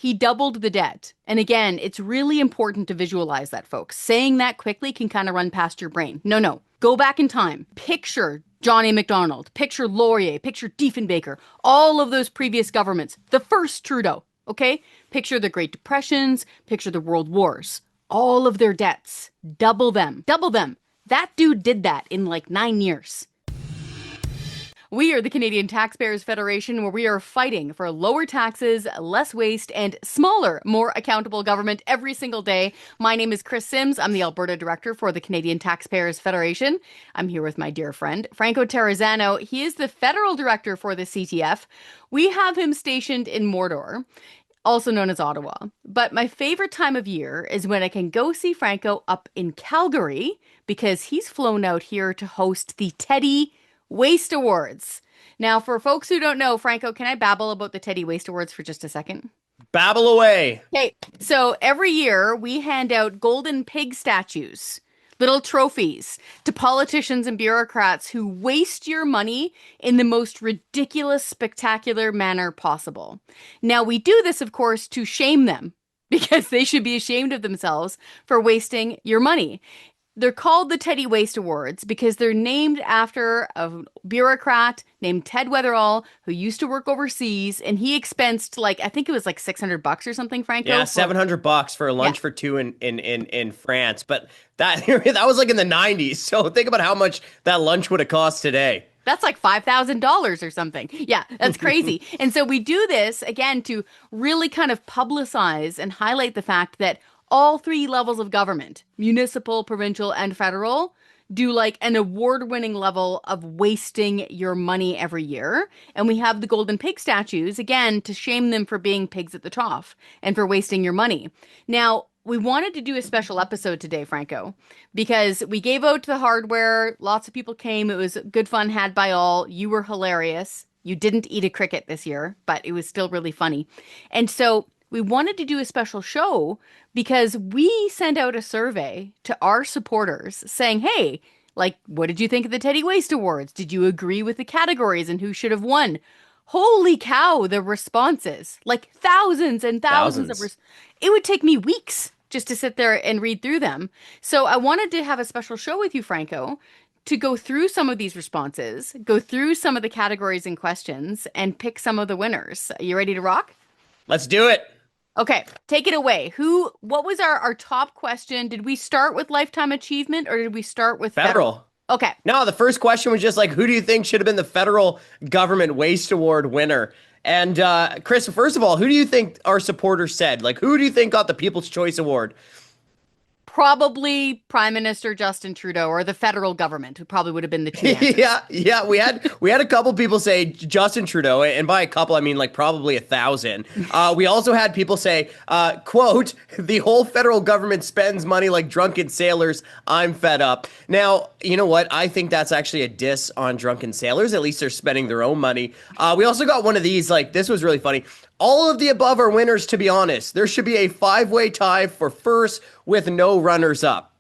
he doubled the debt. And again, it's really important to visualize that, folks. Saying that quickly can kind of run past your brain. No, no. Go back in time. Picture John A. Macdonald. Picture Laurier. Picture Diefenbaker. All of those previous governments. The first Trudeau. Okay? Picture the Great Depressions. Picture the World Wars. All of their debts. Double them. Double them. That dude did that in like 9 years. We are the Canadian Taxpayers Federation, where we are fighting for lower taxes, less waste, and smaller, more accountable government every single day. My name is Chris Sims. I'm the Alberta Director for the Canadian Taxpayers Federation. I'm here with my dear friend, Franco Terrazzano. He is the Federal Director for the CTF. We have him stationed in Mordor, also known as Ottawa. But my favorite time of year is when I can go see Franco up in Calgary, because he's flown out here to host the Teddy Waste Awards. Now, for folks who don't know, Franco, can I babble about the Teddy Waste Awards for just a second? Babble away. Okay, so every year we hand out golden pig statues, little trophies, to politicians and bureaucrats who waste your money in the most ridiculous, spectacular manner possible. Now, we do this, of course, to shame them, because they should be ashamed of themselves for wasting your money. They're called the Teddy Waste Awards because they're named after a bureaucrat named Ted Weatherall, who used to work overseas, and he expensed I think it was like $600 or something, Franco. Yeah, $700 for a lunch for two in France. But that that was like in the 90s. So think about how much that lunch would have cost today. That's like $5,000 or something. Yeah, that's crazy. And so we do this, again, to really kind of publicize and highlight the fact that all three levels of government, municipal, provincial, and federal, do like an award-winning level of wasting your money every year. And we have the golden pig statues, again, to shame them for being pigs at the trough and for wasting your money. Now, we wanted to do a special episode today, Franco, because we gave out the hardware. Lots of people came. It was good fun had by all. You were hilarious. You didn't eat a cricket this year, but it was still really funny. And so we wanted to do a special show because we sent out a survey to our supporters saying, hey, what did you think of the Teddy Waste Awards? Did you agree with the categories and who should have won? Holy cow, the responses, thousands and thousands of it would take me weeks just to sit there and read through them. So I wanted to have a special show with you, Franco, to go through some of these responses, go through some of the categories and questions, and pick some of the winners. Are you ready to rock? Let's do it. Okay, take it away. What was our top question? Did we start with lifetime achievement or did we start with federal? Okay. No, the first question was just who do you think should have been the federal government waste award winner? And Chris, first of all, who do you think our supporters said? Who do you think got the People's Choice Award? Probably Prime Minister Justin Trudeau, or the federal government, who probably would have been the two answers. Yeah. We had a couple people say Justin Trudeau, and by a couple I mean probably 1,000. We also had people say, quote, the whole federal government spends money like drunken sailors. I'm fed up. Now, you know what? I think that's actually a diss on drunken sailors. At least they're spending their own money. We also got one of these. This was really funny. All of the above are winners, to be honest. There should be a 5-way tie for first with no runners up.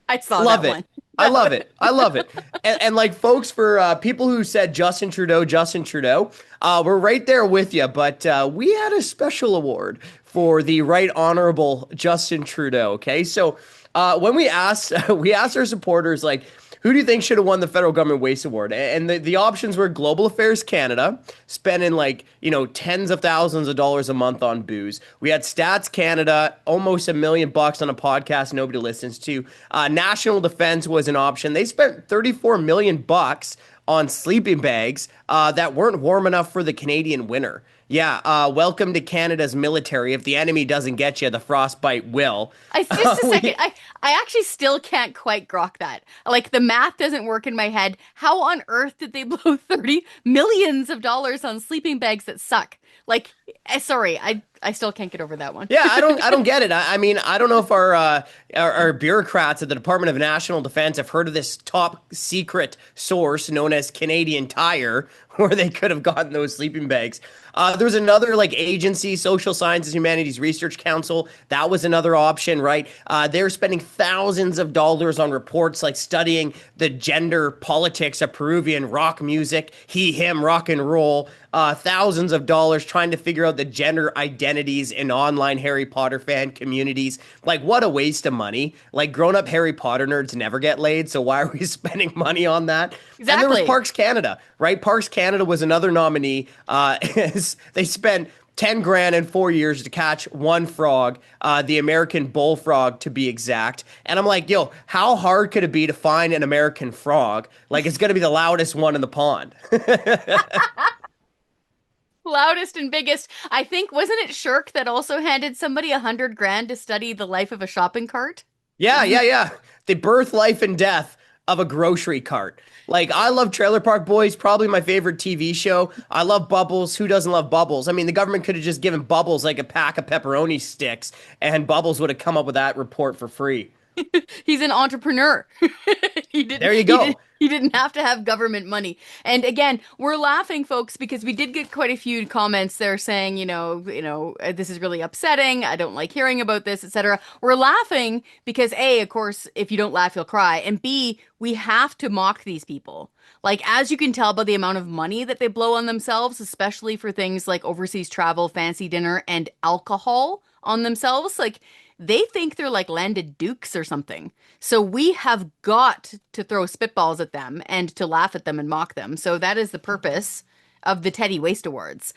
I saw that one. I love it. I love it. And folks, for people who said Justin Trudeau, we're right there with you. But we had a special award for the Right Honorable Justin Trudeau. Okay, so when we asked our supporters, who do you think should have won the federal government waste award? And the options were Global Affairs Canada, spending tens of thousands of dollars a month on booze. We had Stats Canada, almost $1 million on a podcast nobody listens to. National Defense was an option. They spent $34 million on sleeping bags that weren't warm enough for the Canadian winter. Yeah, welcome to Canada's military. If the enemy doesn't get you, the frostbite will. Just a second. I actually still can't quite grok that. The math doesn't work in my head. How on earth did they blow $30 million on sleeping bags that suck? Sorry, I still can't get over that one. Yeah, I don't get it. I mean, I don't know if our bureaucrats at the Department of National Defense have heard of this top secret source known as Canadian Tire, where they could have gotten those sleeping bags. There was another agency, Social Sciences Humanities Research Council. That was another option, right? They're spending thousands of dollars on reports studying the gender politics of Peruvian rock music, he, him, rock and roll. thousands of dollars trying to figure out the gender identities in online Harry Potter fan communities. Like, what a waste of money. Like, grown-up Harry Potter nerds never get laid, so why are we spending money on that? And there was Exactly. Parks Canada, right? Parks Canada was another nominee. They spent 10 grand in 4 years to catch one frog, the American bullfrog to be exact. And I'm like, yo, how hard could it be to find an American frog? Like, it's going to be the loudest one in the pond. Loudest and biggest. I think, wasn't it Shirk that also handed somebody 100 grand to study the life of a shopping cart? Yeah, yeah, yeah. The birth, life, and death of a grocery cart. Like, I love Trailer Park Boys, probably my favorite TV show. I love Bubbles. Who doesn't love Bubbles? I mean, the government could have just given Bubbles like a pack of pepperoni sticks, and Bubbles would have come up with that report for free. He's an entrepreneur. He There didn't you he did go. he didn't have to have government money. And again, we're laughing, folks, because we did get quite a few comments there saying, this is really upsetting. I don't like hearing about this, etc. We're laughing because A, of course, if you don't laugh, you'll cry. And B, we have to mock these people. Like, as you can tell by the amount of money that they blow on themselves, especially for things like overseas travel, fancy dinner, and alcohol on themselves, like they think they're like landed dukes or something. So we have got to throw spitballs at them and to laugh at them and mock them. So that is the purpose of the Teddy Waste Awards.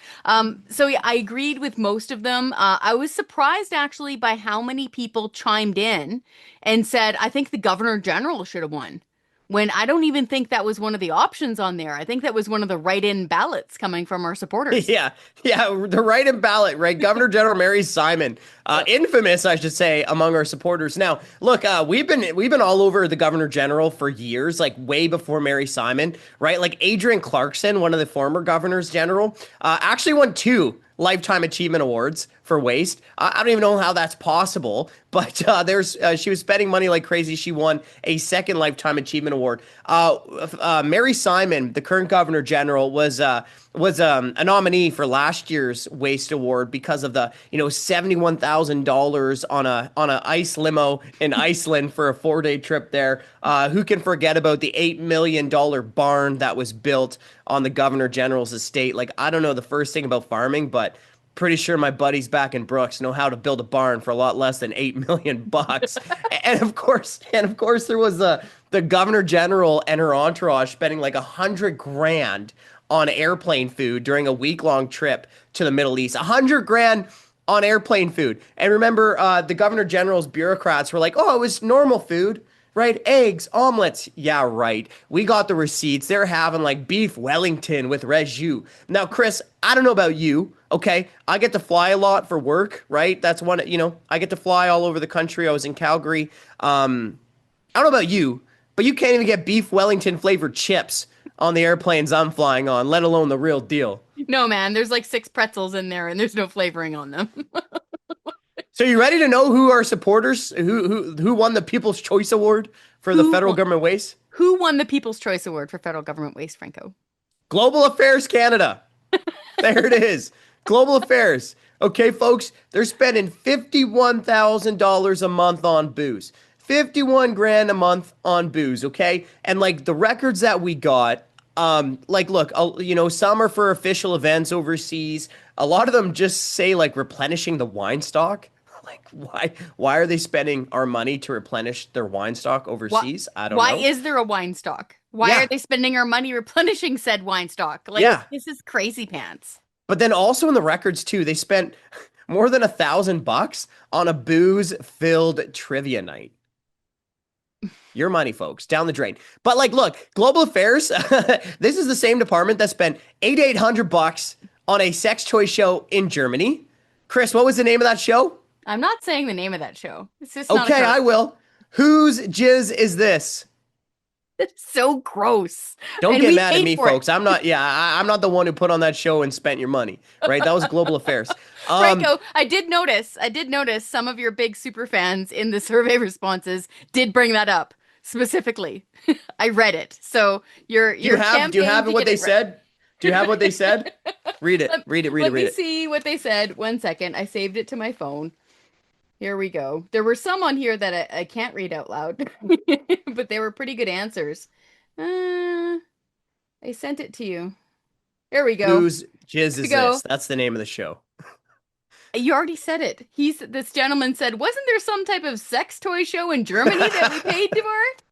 So yeah, I agreed with most of them. I was surprised actually by how many people chimed in and said, I think the Governor General should have won. When I don't even think that was one of the options on there. I think that was one of the write-in ballots coming from our supporters. Yeah, yeah, the write-in ballot, right? Governor General Mary Simon, infamous, I should say, among our supporters. Now, look, we've been all over the Governor General for years, like way before Mary Simon, right? Like Adrian Clarkson, one of the former governors general, actually won two Lifetime Achievement Awards for waste. I don't even know how that's possible, but there's she was spending money like crazy. She won a second Lifetime Achievement Award. Mary Simon, the current Governor General, was a nominee for last year's Waste Award because of the $71,000 on a ice limo in Iceland for a 4-day trip there. Who can forget about the $8 million barn that was built on the Governor General's estate? Like, I don't know the first thing about farming, but pretty sure my buddies back in Brooks know how to build a barn for a lot less than 8 million bucks. And of course, there was the Governor General and her entourage spending like 100 grand on airplane food during a week-long trip to the Middle East. 100 grand on airplane food. And remember, the Governor General's bureaucrats were like, "Oh, it was normal food." Right? Eggs, omelets. Yeah, right. We got the receipts. They're having like beef Wellington with res jus. Now, Chris, I don't know about you. Okay. I get to fly a lot for work, right? That's I get to fly all over the country. I was in Calgary. I don't know about you, but you can't even get beef Wellington flavored chips on the airplanes I'm flying on, let alone the real deal. No, man, there's like six pretzels in there and there's no flavoring on them. So you ready to know who our supporters, who won the People's Choice Award for the Who federal won, government waste? who won the People's Choice Award for federal government waste, Franco? Global Affairs Canada. There it is. Global Affairs. Okay, folks, they're spending $51,000 a month on booze. 51 grand a month on booze, okay? And like the records that we got, like look, some are for official events overseas. A lot of them just say like replenishing the wine stock. Like why are they spending our money to replenish their wine stock Why, overseas? I don't why know. is there a wine stock? Why Yeah. are they spending our money replenishing said wine stock? Like, Yeah. this is crazy pants. But then also in the records too, they spent more than $1,000 on a booze-filled trivia night. Your money, folks, down the drain. But like, look, Global Affairs, this is the same department that spent $800 on a sex toy show in Germany. Chris, what was the name of that show? I'm not saying the name of that show. It's just not a Okay, I will. Whose jizz is this? It's so gross. Don't And get we mad at paid me, for it. folks. I'm not the one who put on that show and spent your money, right? That was Global Affairs. Franco, I did notice some of your big super fans in the survey responses did bring that up specifically. I read it. So your Do you campaign have to what get they it right. said? Do you have what they said? Read it. Let, Read it. Read let it. Read me it. see what they said. One second. I saved it to my phone. Here we go. There were some on here that I can't read out loud, but they were pretty good answers. I sent it to you. There we go. Whose jizz There we is this? go. That's the name of the show. You already said it. This gentleman said, wasn't there some type of sex toy show in Germany that we paid for?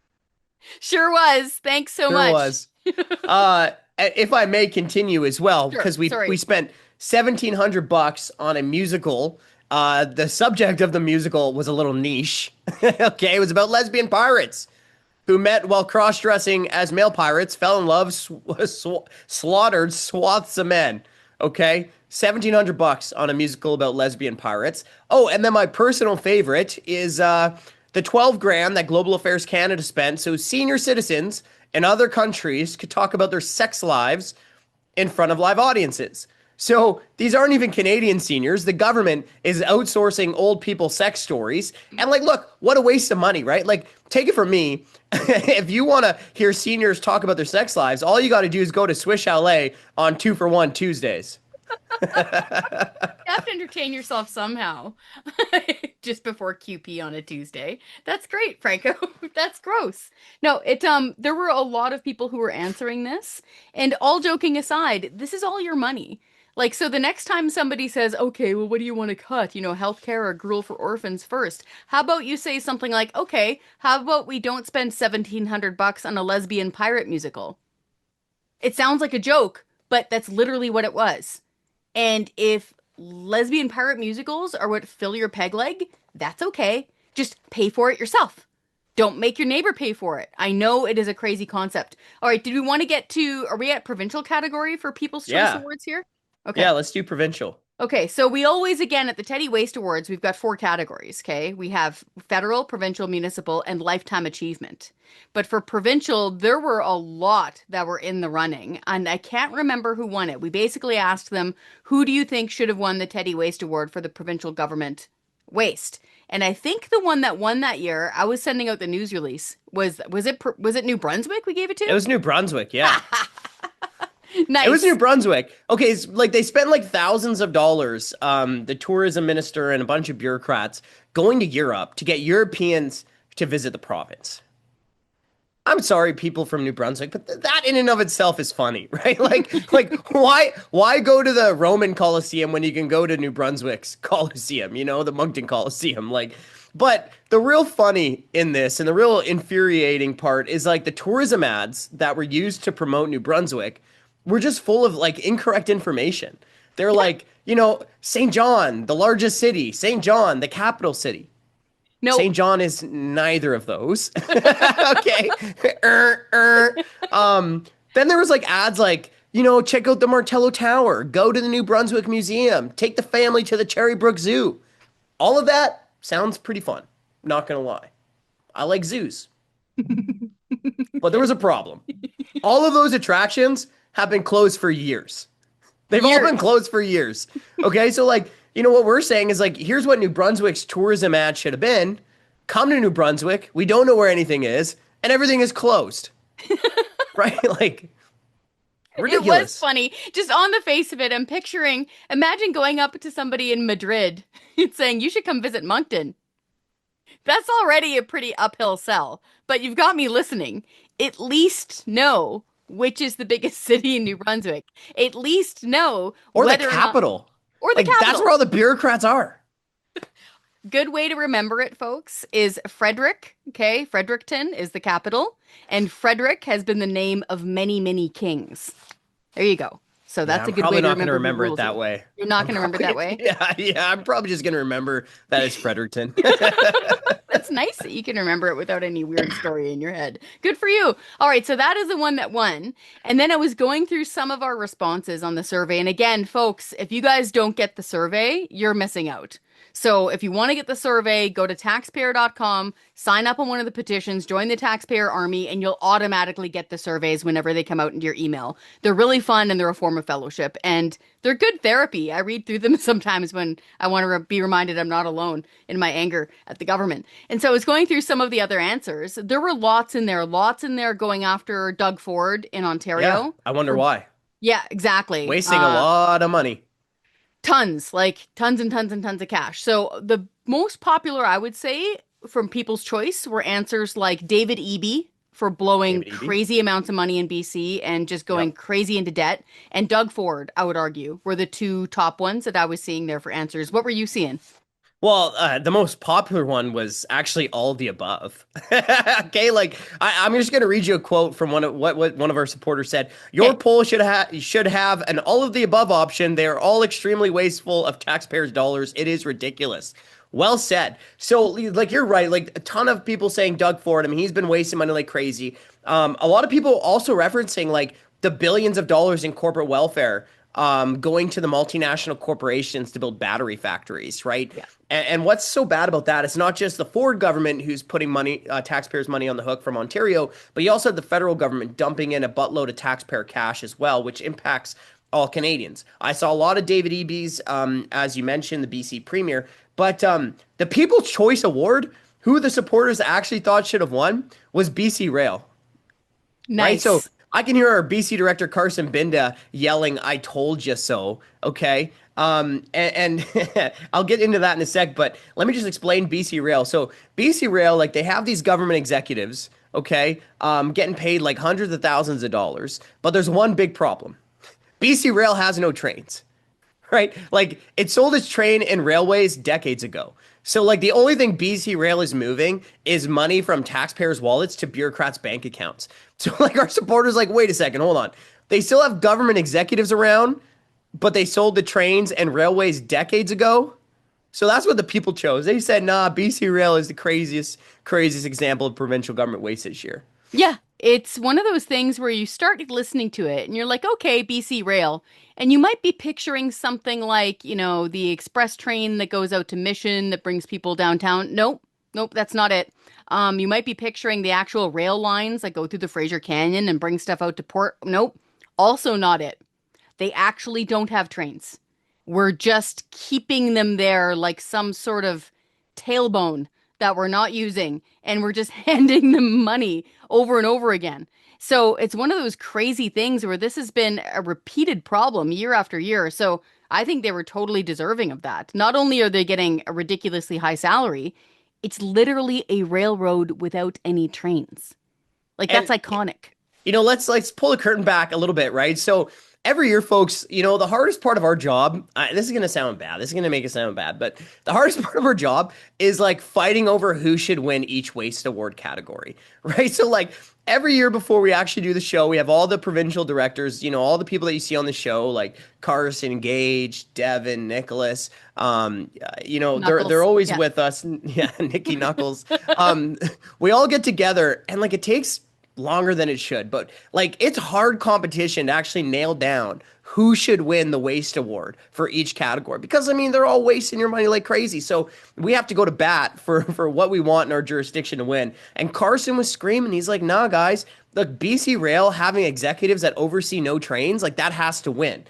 Sure was. Thanks so Sure much. was. If I may continue as well, Sure. because we Sorry. spent $1,700 on a musical. The subject of the musical was a little niche. Okay, it was about lesbian pirates who met while cross-dressing as male pirates, fell in love, slaughtered swaths of men. Okay, $1,700 on a musical about lesbian pirates. Oh, and then my personal favorite is the 12 grand that Global Affairs Canada spent, so senior citizens in other countries could talk about their sex lives in front of live audiences. So these aren't even Canadian seniors. The government is outsourcing old people sex stories. And like, look, what a waste of money, right? Like, take it from me. If you want to hear seniors talk about their sex lives, all you got to do is go to Swish LA on 2 for 1 Tuesdays. You have to entertain yourself somehow. Just before QP on a Tuesday. That's great, Franco. That's gross. No, there were a lot of people who were answering this, and all joking aside, this is all your money. Like, so the next time somebody says, okay, well, what do you want to cut? Healthcare or gruel for orphans first. How about you say something like, okay, how about we don't spend $1,700 on a lesbian pirate musical? It sounds like a joke, but that's literally what it was. And if lesbian pirate musicals are what fill your peg leg, that's okay. Just pay for it yourself. Don't make your neighbor pay for it. I know it is a crazy concept. All right, did we want to are we at provincial category for People's Choice Yeah. Awards here? Okay. Yeah, let's do provincial. Okay, so we always, again, at the Teddy Waste Awards, we've got four categories, okay? We have federal, provincial, municipal, and lifetime achievement. But for provincial, there were a lot that were in the running, and I can't remember who won it. We basically asked them, who do you think should have won the Teddy Waste Award for the provincial government waste? And I think the one that won that year, I was sending out the news release, was it New Brunswick we gave it It to? was New Brunswick, yeah. It was New Nice. Brunswick. Okay, like they spent like thousands of dollars, the tourism minister and a bunch of bureaucrats going to Europe to get Europeans to visit the province. I'm sorry, people from New Brunswick, but that in and of itself is funny, right? Like why go to the Roman Colosseum when you can go to New Brunswick's Colosseum, the Moncton Colosseum? Like, but the real funny in this and the real infuriating part is like the tourism ads that were used to promote New Brunswick were just full of like incorrect information. They're like, St. John, the largest city, St. John, the capital city. No, St. John is neither of those. Okay. Er, er. Then there was like ads like, check out the Martello Tower, go to the New Brunswick Museum, take the family to the Cherrybrook Zoo. All of that sounds pretty fun. Not gonna lie. I like zoos. But there was a problem. All of those attractions have been closed for years. They've all been years. closed for years. Okay, so like, what we're saying is like, here's what New Brunswick's tourism ad should have been. Come to New Brunswick. We don't know where anything is, and everything is closed. Right? Like, It was ridiculous. funny. Just on the face of it, I'm picturing, imagine going up to somebody in Madrid and saying, you should come visit Moncton. That's already a pretty uphill sell, but you've got me listening. At least know which is the biggest city in New Brunswick. At least know Or the whether or not, capital. or the Like, that's capital. where all the bureaucrats are. Good way to remember it, folks, is Frederick. Okay, Fredericton is the capital, and Frederick has been the name of many, many kings. There you go. So Yeah, that's a I'm good way probably to not going to remember who remember it rules that you. way. You're not going to remember it that way? Yeah, I'm probably just going to remember that it's Fredericton. That's nice that you can remember it without any weird story in your head. Good for you. All right, so that is the one that won. And then I was going through some of our responses on the survey. And again, folks, if you guys don't get the survey, you're missing out. So if you want to get the survey, go to taxpayer.com, sign up on one of the petitions, join the taxpayer army, and you'll automatically get the surveys whenever they come out into your email. They're really fun and they're a form of fellowship and they're good therapy. I read through them sometimes when I want to be reminded I'm not alone in my anger at the government. And so I was going through some of the other answers. There were lots in there going after Doug Ford in Yeah, Ontario. I wonder For, why. yeah, exactly. Wasting a lot of money. Tons, like tons and tons and tons of cash. So the most popular, I would say, from People's Choice were answers like David Eby. for blowing David Eby. crazy amounts of money in BC and just going Yep. crazy into debt, and Doug Ford, I would argue, were the two top ones that I was seeing there for answers. What were you seeing? Well, the most popular one was actually all of the above. Okay, like I'm just gonna read you a quote from what one of our supporters said. Your Okay. poll should have an all of the above option. They are all extremely wasteful of taxpayers' dollars. It is ridiculous. Well said. So, like, you're right. Like, a ton of people saying Doug Ford. I mean, he's been wasting money like crazy. A lot of people also referencing like the billions of dollars in corporate welfare going to the multinational corporations to build battery factories, right? Yeah. And what's so bad about that? It's not just the Ford government who's putting money, taxpayers' money on the hook from Ontario, but you also have the federal government dumping in a buttload of taxpayer cash as well, which impacts all Canadians. I saw a lot of David Eby's, as you mentioned, the BC Premier, but the People's Choice Award, who the supporters actually thought should have won, was BC Rail, right? So Nice. I can hear our BC director Carson Binda yelling, "I told you so." Okay. And I'll get into that in a sec, but let me just explain BC Rail. So BC Rail, like they have these government executives, okay, getting paid like hundreds of thousands of dollars, but there's one big problem. BC Rail has no trains, right? Like it sold its train and railways decades ago. So like the only thing BC Rail is moving is money from taxpayers' wallets to bureaucrats' bank accounts. So like our supporters like, wait a second, hold on. They still have government executives around, but they sold the trains and railways decades ago. So that's what the people chose. They said, nah, BC Rail is the craziest example of provincial government waste this year. Yeah, it's one of those things where you start listening to it and you're like, okay, BC Rail. And you might be picturing something like, the express train that goes out to Mission that brings people downtown. Nope, nope, that's not it. You might be picturing the actual rail lines that go through the Fraser Canyon and bring stuff out to port. Nope, also not it. They actually don't have trains. We're just keeping them there like some sort of tailbone that we're not using, and we're just handing them money over and over again. So it's one of those crazy things where this has been a repeated problem year after year. So I think they were totally deserving of that. Not only are they getting a ridiculously high salary, it's literally a railroad without any trains. Like that's And iconic. let's pull the curtain back a little bit, right? So every year, folks, the hardest part of our job, this is gonna sound bad. This is gonna make it sound bad, but the hardest part of our job is like fighting over who should win each waste award category, right? So like every year before we actually do the show, we have all the provincial directors, all the people that you see on the show, like Carson, Gage, Devin, Nicholas. They're Knuckles. always Yeah. with us. Yeah, Nikki Knuckles. We all get together and like it takes longer than it should, but like it's hard competition to actually nail down who should win the waste award for each category because I mean they're all wasting your money like crazy. So we have to go to bat for what we want in our jurisdiction to win. And Carson was screaming, he's like, "Nah, guys, look, BC Rail having executives that oversee no trains, like that has to win."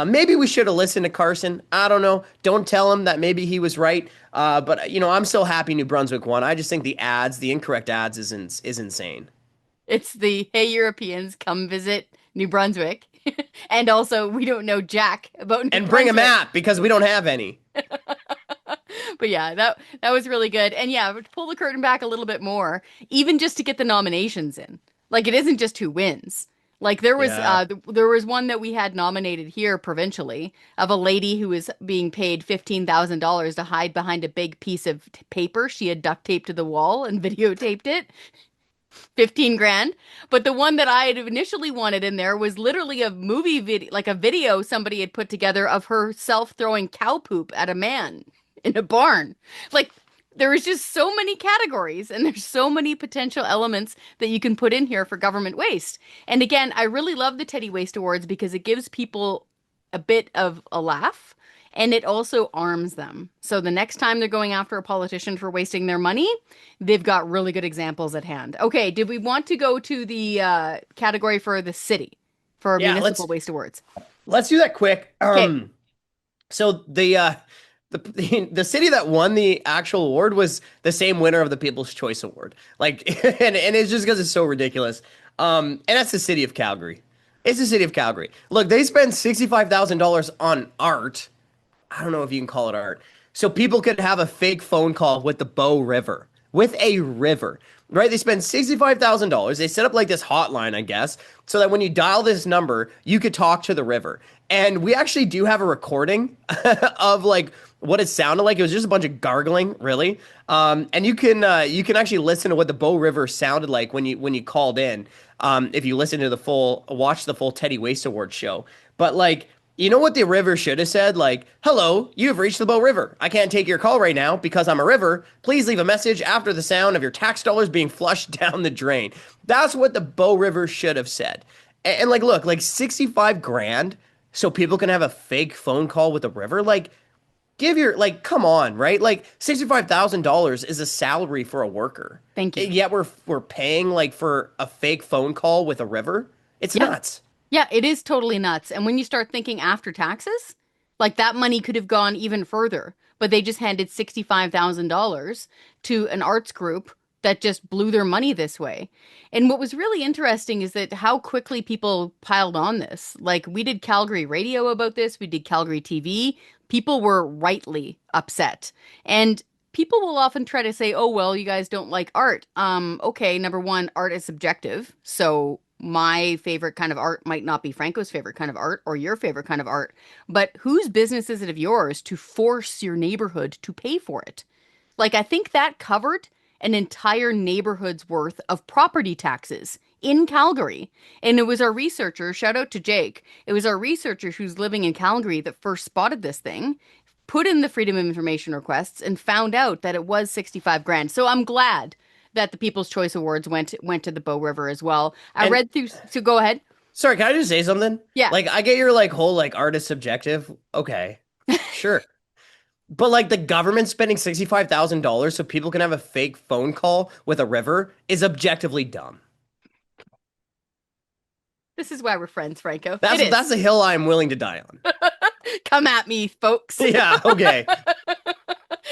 Maybe we should have listened to Carson. I don't know. Don't tell him that maybe he was right. But I'm still happy New Brunswick won. I just think the incorrect ads is insane. It's the hey Europeans come visit New Brunswick. And also we don't know jack about New And bring a Brunswick. map because we don't have any. But yeah, that was really good. And yeah, pull the curtain back a little bit more, even just to get the nominations in. Like it isn't just who wins. Like Yeah. there was one that we had nominated here provincially of a lady who was being paid $15,000 to hide behind a big piece of paper she had duct taped to the wall and videotaped it. 15 grand. But the one that I had initially wanted in there was literally a movie video, like a video somebody had put together of herself throwing cow poop at a man in a barn. Like there is just so many categories and there's so many potential elements that you can put in here for government waste. And again, I really love the Teddy Waste Awards because it gives people a bit of a laugh and it also arms them. So the next time they're going after a politician for wasting their money, they've got really good examples at hand. Okay, did we want to go to the category for the city for Yeah, municipal let's waste awards? let's do that quick. Okay, So the city that won the actual award was the same winner of the People's Choice Award. Like and it's just because it's so ridiculous. And that's the city of Calgary. It's the city of Calgary. Look, they spent $65,000 on art. I don't know if you can call it art. So people could have a fake phone call with the Bow River. with a river, right? They spend $65,000. They set up like this hotline, I guess, so that when you dial this number, you could talk to the river. And we actually do have a recording of like what it sounded like. It was just a bunch of gargling, really. And you can actually listen to what the Bow River sounded like when you called in. If you listen to watch the full Teddy Waste Award show. But like, you know what the river should have said? Like, hello, you've reached the Bow River. I can't take your call right now because I'm a river. Please leave a message after the sound of your tax dollars being flushed down the drain. That's what the Bow River should have said. And like, look, like 65 grand so people can have a fake phone call with the river. Like, like, come on, right? Like $65,000 is a salary for a worker. Thank you. Yet we're paying like for a fake phone call with a river. It's Yeah. nuts. Yeah, it is totally nuts. And when you start thinking after taxes, like that money could have gone even further, but they just handed $65,000 to an arts group that just blew their money this way. And what was really interesting is that how quickly people piled on this. Like we did Calgary radio about this, we did Calgary TV. People were rightly upset. And people will often try to say, "Oh, well, you guys don't like art." Okay, number one, art is subjective. So my favorite kind of art might not be Franco's favorite kind of art or your favorite kind of art. But whose business is it of yours to force your neighborhood to pay for it? Like, I think that covered an entire neighborhood's worth of property taxes in Calgary. And it was our researcher, shout out to Jake, it was our researcher who's living in Calgary that first spotted this thing, put in the Freedom of Information requests, and found out that it was 65 grand. So I'm glad that the People's Choice Awards went to the Bow River as well. I And read through, so go ahead. sorry, can I just say something? Yeah. Like, I get your like whole like art is subjective. Okay, sure. But like the government spending $65,000 so people can have a fake phone call with a river is objectively dumb. This is why we're friends, Franco. That's It is. that's a hill I'm willing to die on. Come at me, folks. Yeah, okay.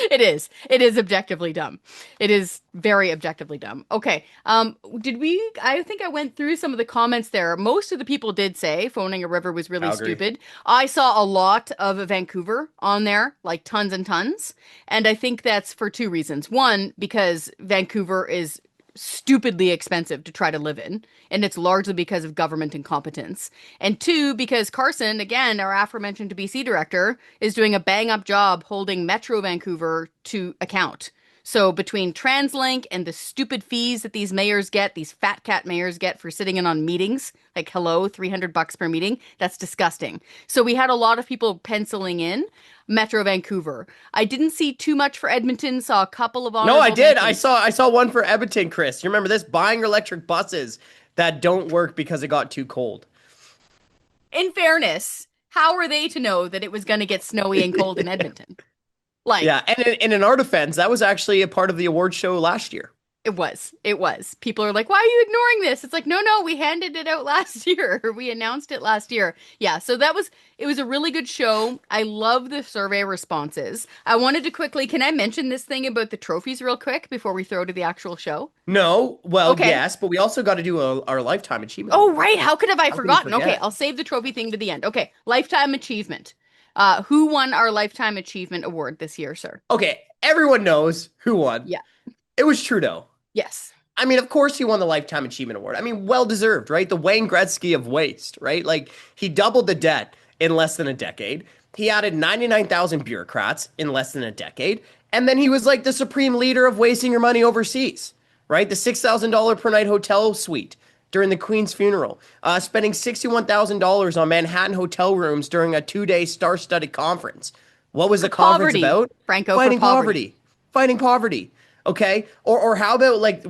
It is. It is objectively dumb. It is very objectively dumb. Okay. I think I went through some of the comments there. Most of the people did say phoning a river was really Calgary. stupid. I saw a lot of Vancouver on there, like tons and tons. And I think that's for two reasons. One, because Vancouver is stupidly expensive to try to live in, and it's largely because of government incompetence. And two, because Carson, again, our aforementioned BC director, is doing a bang up job holding Metro Vancouver to account. So between TransLink and the stupid fees that these mayors get, these fat cat mayors get for sitting in on meetings, like hello, $300 per meeting, that's disgusting. So we had a lot of people penciling in Metro Vancouver. I didn't see too much for Edmonton, saw a couple of No, I honorable did. mentions. I saw one for Edmonton, Chris. You remember this? Buying electric buses that don't work because it got too cold. In fairness, how are they to know that it was going to get snowy and cold in Edmonton? Like, Yeah, and in our defense, that was actually a part of the award show last year. it was. It was. People are like, why are you ignoring this? It's like, no, no, we handed it out last year. We announced it last year. Yeah, so it was a really good show. I love the survey responses. I wanted to quickly, can I mention this thing about the trophies real quick before we throw to the actual show? No, well, Okay. yes, but we also got to do our lifetime achievement Oh, award. right. How could have I How could we forgotten? Okay, forget? I'll save the trophy thing to the end. Okay, Lifetime Achievement. Who won our Lifetime Achievement Award this year, sir? Okay, everyone knows who won. Yeah. It was Trudeau. Yes. I mean, of course he won the Lifetime Achievement Award. I mean, well deserved, right? The Wayne Gretzky of waste, right? Like he doubled the debt in less than a decade. He added 99,000 bureaucrats in less than a decade. And then he was like the supreme leader of wasting your money overseas, right? The $6,000 per night hotel suite during the Queen's funeral, spending $61,000 on Manhattan hotel rooms during a 2-day star-studded conference. What was the conference Poverty, about? Franco, for Fighting poverty. fighting poverty. Okay. Or how about like, a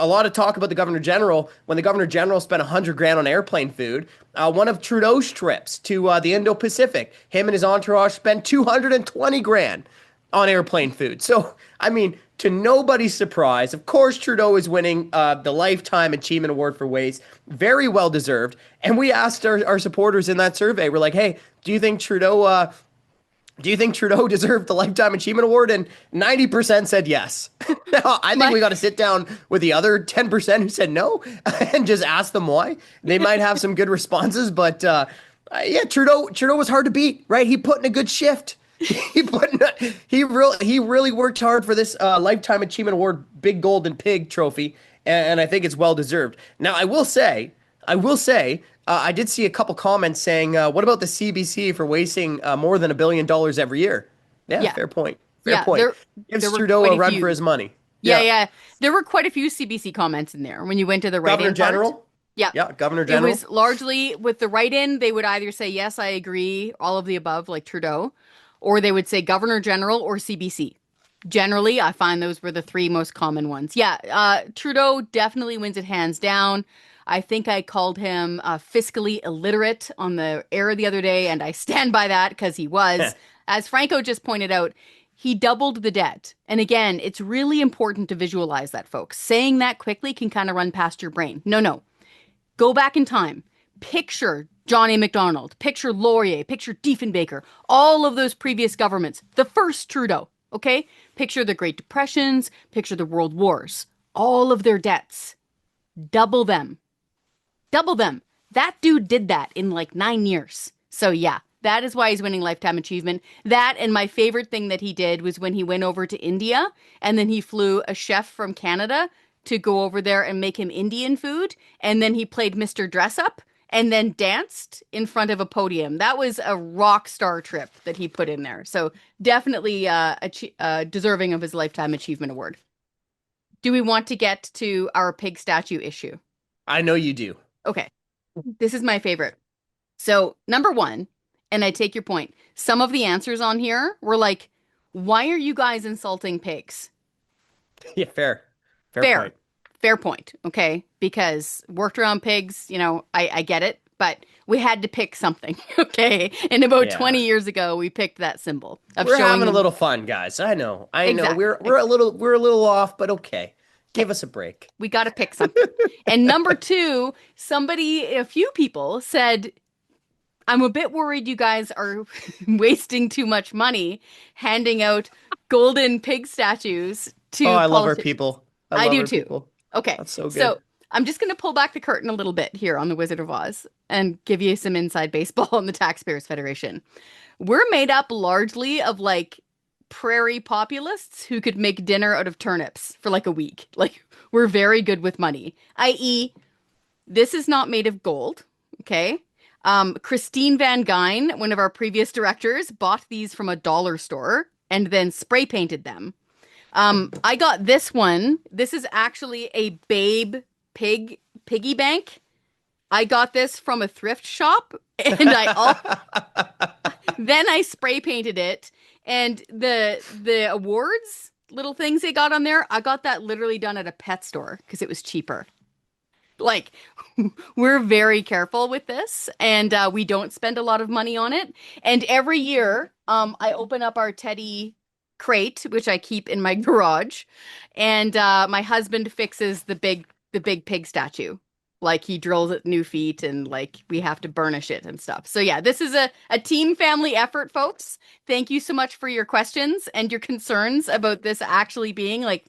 lot of talk about the governor general when the governor general spent 100 grand on airplane food. One of Trudeau's trips to the Indo-Pacific, him and his entourage spent 220 grand on airplane food. So, I mean, to nobody's surprise, of course, Trudeau is winning the Lifetime Achievement Award for waste. Very well deserved. And we asked our supporters in that survey, we're like, hey, do you think Trudeau deserved the Lifetime Achievement Award? And 90% said yes. Now, I think My- we got to sit down with the other 10% who said no and just ask them why. They might have some good responses, but yeah, Trudeau was hard to beat, right? He put in a good shift. He really worked hard for this Lifetime Achievement Award big golden pig trophy, and I think it's well deserved. Now, I will say, I did see a couple comments saying, "What about the CBC for wasting more than $1 billion every year?" Yeah, Yeah. fair point. Fair Yeah, point. there Gives were Trudeau quite a a run for few. his money. Yeah, Yeah. yeah. There were quite a few CBC comments in there when you went to the Governor write-in part. General. Yeah. Yeah, Governor It General. was largely with the write-in, they would either say, yes, I agree, all of the above, like Trudeau, or they would say Governor General or CBC. Generally, I find those were the three most common ones. Yeah, Trudeau definitely wins it hands down. I think I called him fiscally illiterate on the air the other day, and I stand by that because he was. As Franco just pointed out, he doubled the debt. And again, it's really important to visualize that, folks. Saying that quickly can kind of run past your brain. No, no. Go back in time. Picture John A. Macdonald, picture Laurier, picture Diefenbaker, all of those previous governments, the first Trudeau, okay? Picture the Great Depressions, picture the World Wars, all of their debts. Double them. Double them. That dude did that in like 9 years. So yeah, that is why he's winning Lifetime Achievement. That and my favorite thing that he did was when he went over to India and then he flew a chef from Canada to go over there and make him Indian food. And then he played Mr. Dress Up and then danced in front of a podium. That was a rock star trip that he put in there. So definitely deserving of his Lifetime Achievement Award. Do we want to get to our pig statue issue? I know you do. Okay. This is my favorite. So, number one, and I take your point, some of the answers on here were like, why are you guys insulting pigs? Yeah, fair. Fair Fair. point. Fair point. Okay. Because worked around pigs, I get it, but we had to pick something. Okay. And about Yeah. 20 years ago, we picked that symbol of We're showing having a them. little fun, guys. I know. Exactly. We're a little off, but okay. Give us a break. We got to pick something. And number two, a few people said, I'm a bit worried you guys are wasting too much money handing out golden pig statues to Oh, I love our politicians. people. I love do our too. people. Okay. That's so good. So I'm just going to pull back the curtain a little bit here on the Wizard of Oz and give you some inside baseball on the Taxpayers Federation. We're made up largely of like prairie populists who could make dinner out of turnips for like a week. Like we're very good with money, i.e., this is not made of gold. Okay. Christine Van Gyn, one of our previous directors, bought these from a dollar store and then spray painted them. I got this one. This is actually a Babe piggy bank. I got this from a thrift shop and then I spray painted it, and the awards little things they got on there, I got that literally done at a pet store because it was cheaper. Like, we're very careful with this, and we don't spend a lot of money on it. And every year, I open up our teddy crate, which I keep in my garage, and my husband fixes the big pig statue. Like, he drills it new feet, and like we have to burnish it and stuff. So yeah, this is a team family effort, folks. Thank you so much for your questions and your concerns about this actually being like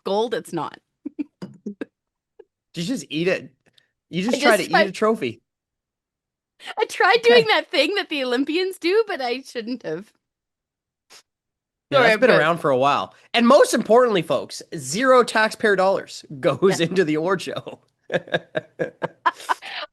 gold. It's not. You just eat it. You just try to eat a trophy. I tried doing that thing that the Olympians do, but I shouldn't have. Yeah, that's been around for a while. And most importantly, folks, 0 taxpayer dollars goes into the award show.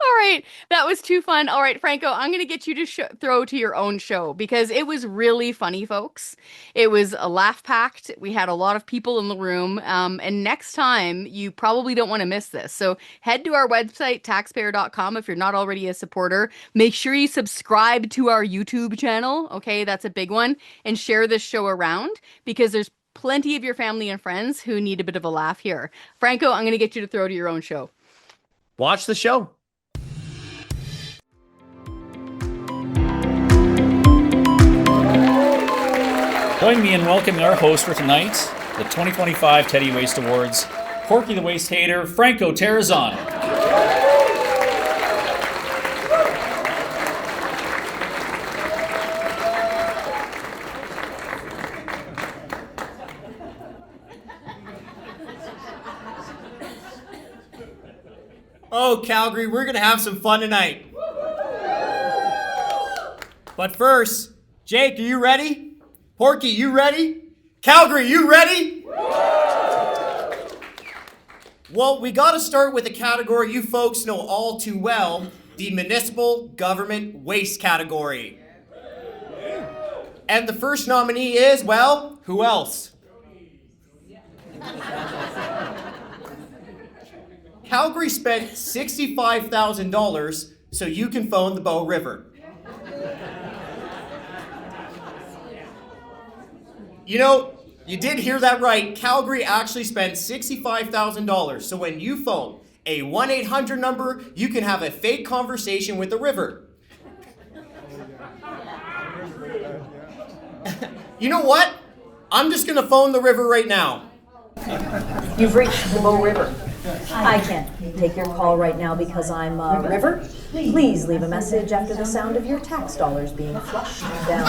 All right, that was too fun. All right, Franco, I'm going to get you to throw to your own show because it was really funny, folks. It was a laugh packed. We had a lot of people in the room. And next time, you probably don't want to miss this. So head to our website, taxpayer.com, if you're not already a supporter. Make sure you subscribe to our YouTube channel. Okay, that's a big one. And share this show around because there's plenty of your family and friends who need a bit of a laugh here. Franco, I'm going to get you to throw to your own show. Watch the show. Join me in welcoming our host for tonight, the 2025 Teddy Waste Awards, Porky the Waste Hater, Franco Terrazzano. Oh, Calgary, we're going to have some fun tonight. But first, Jake, are you ready? Porky, you ready? Calgary, you ready? Well, we got to start with a category you folks know all too well, the municipal government waste category. And the first nominee is, well, who else? Calgary spent $65,000 so you can phone the Bow River. You know, you did hear that right. Calgary actually spent $65,000. So when you phone a 1-800 number, you can have a fake conversation with the river. You know what? I'm just going to phone the river right now. You've reached the Bow River. I can't take your call right now because I'm River. Please leave a message after the sound of your tax dollars being flushed down.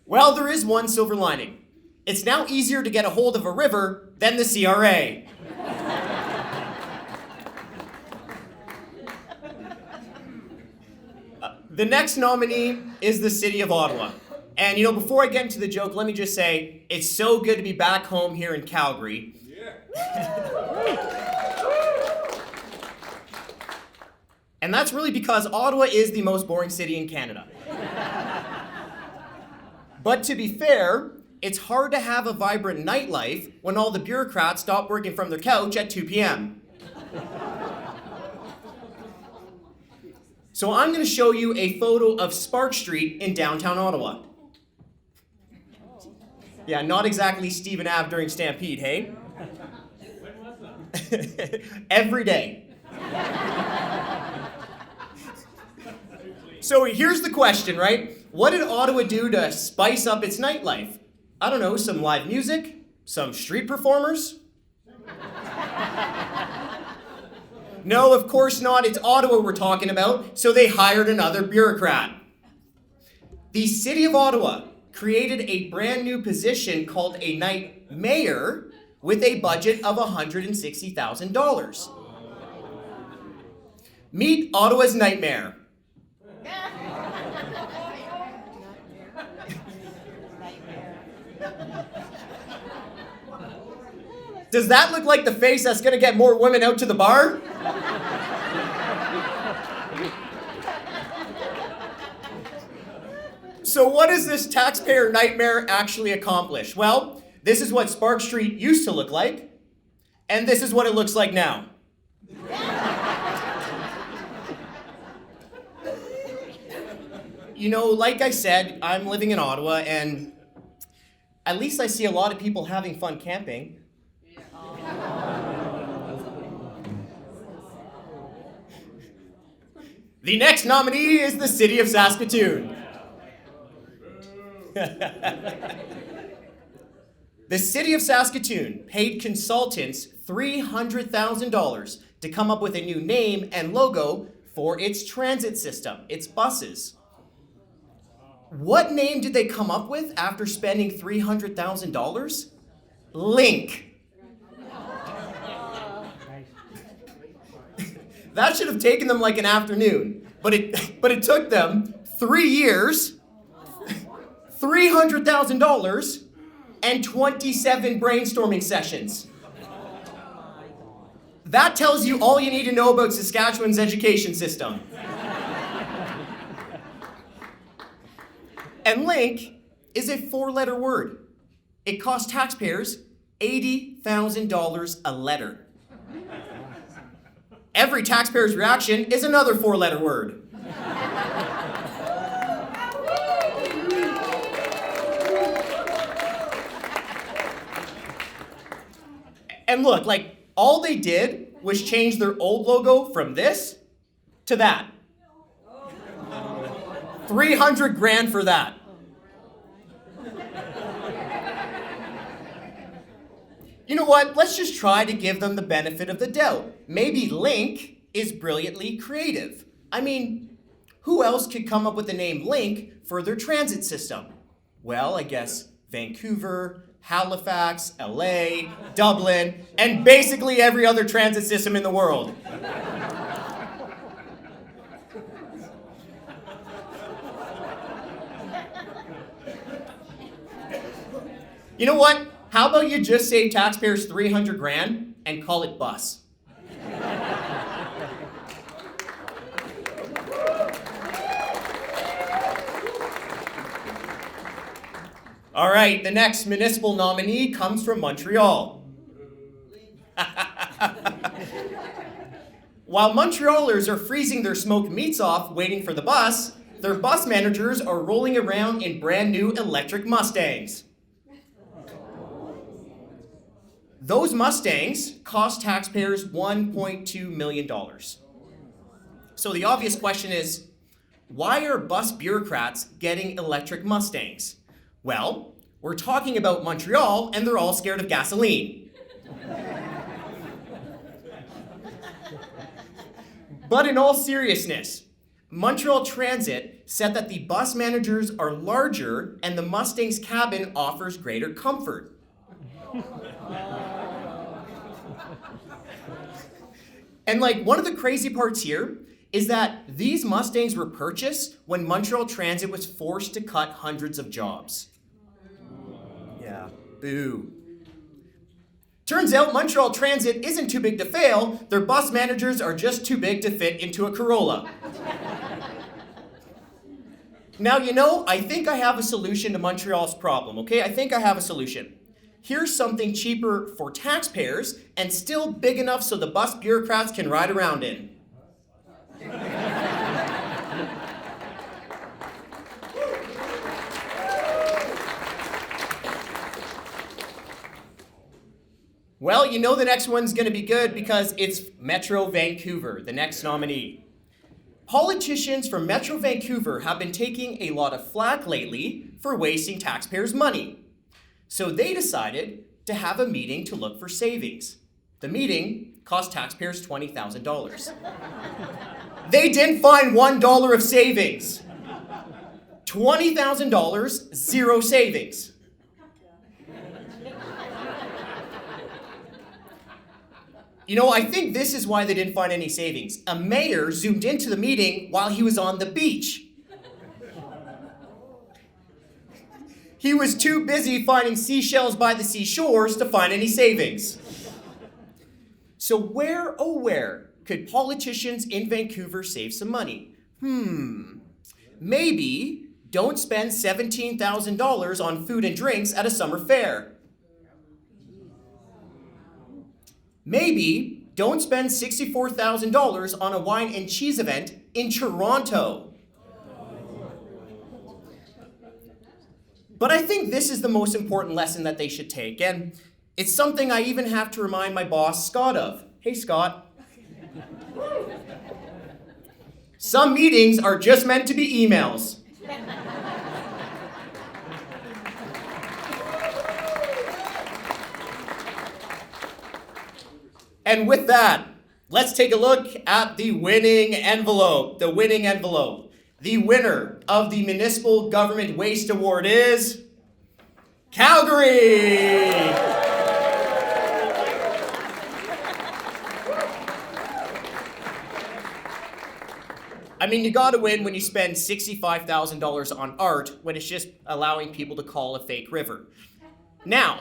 Well, there is one silver lining. It's now easier to get a hold of a river than the CRA. The next nominee is the City of Ottawa. And you know, before I get into the joke, let me just say, it's so good to be back home here in Calgary. And that's really because Ottawa is the most boring city in Canada. But to be fair, it's hard to have a vibrant nightlife when all the bureaucrats stop working from their couch at 2 p.m. So I'm going to show you a photo of Spark Street in downtown Ottawa. Yeah, not exactly Stephen Ave during Stampede, hey? Every day. So here's the question, right? What did Ottawa do to spice up its nightlife? I don't know, some live music? Some street performers? No, of course not. It's Ottawa we're talking about, so they hired another bureaucrat. The City of Ottawa created a brand new position called a night mayor with a budget of $160,000. Meet Ottawa's nightmare. Does that look like the face that's gonna get more women out to the bar? So what does this taxpayer nightmare actually accomplish? Well, this is what Spark Street used to look like, and this is what it looks like now. You know, like I said, I'm living in Ottawa, and at least I see a lot of people having fun camping. The next nominee is the City of Saskatoon. The City of Saskatoon paid consultants $300,000 to come up with a new name and logo for its transit system, its buses. What name did they come up with after spending $300,000? Link. That should have taken them like an afternoon, but it took them 3 years, $300,000, and 27 brainstorming sessions. That tells you all you need to know about Saskatchewan's education system. And link is a 4-letter word. It costs taxpayers $80,000 a letter. Every taxpayer's reaction is another 4-letter word. And look, like, all they did was change their old logo from this to that. 300 grand for that. You know what? Let's just try to give them the benefit of the doubt. Maybe Link is brilliantly creative. I mean, who else could come up with the name Link for their transit system? Well, I guess Vancouver, Halifax, LA, Dublin, and basically every other transit system in the world. You know what? How about you just save taxpayers 300 grand and call it bus? All right, the next municipal nominee comes from Montreal. While Montrealers are freezing their smoked meats off waiting for the bus, their bus managers are rolling around in brand new electric Mustangs. Those Mustangs cost taxpayers $1.2 million. So the obvious question is, why are bus bureaucrats getting electric Mustangs? Well, we're talking about Montreal, and they're all scared of gasoline. But in all seriousness, Montreal Transit said that the bus managers are larger and the Mustang's cabin offers greater comfort. And one of the crazy parts here is that these Mustangs were purchased when Montreal Transit was forced to cut hundreds of jobs. Yeah, boo. Turns out Montreal Transit isn't too big to fail. Their bus managers are just too big to fit into a Corolla. Now, I think I have a solution to Montreal's problem, okay? I think I have a solution. Here's something cheaper for taxpayers and still big enough so the bus bureaucrats can ride around in. Well, the next one's going to be good because it's Metro Vancouver, the next nominee. Politicians from Metro Vancouver have been taking a lot of flack lately for wasting taxpayers' money. So they decided to have a meeting to look for savings. The meeting cost taxpayers $20,000. They didn't find $1 of savings. $20,000, zero savings. I think this is why they didn't find any savings. A mayor zoomed into the meeting while he was on the beach. He was too busy finding seashells by the seashores to find any savings. So where, oh where, could politicians in Vancouver save some money? Maybe don't spend $17,000 on food and drinks at a summer fair. Maybe don't spend $64,000 on a wine and cheese event in Toronto. But I think this is the most important lesson that they should take, and it's something I even have to remind my boss, Scott, of. Hey, Scott. Some meetings are just meant to be emails. And with that, let's take a look at the winning envelope. The winning envelope. The winner of the Municipal Government Waste Award is Calgary! I mean, you gotta win when you spend $65,000 on art when it's just allowing people to call a fake river. Now,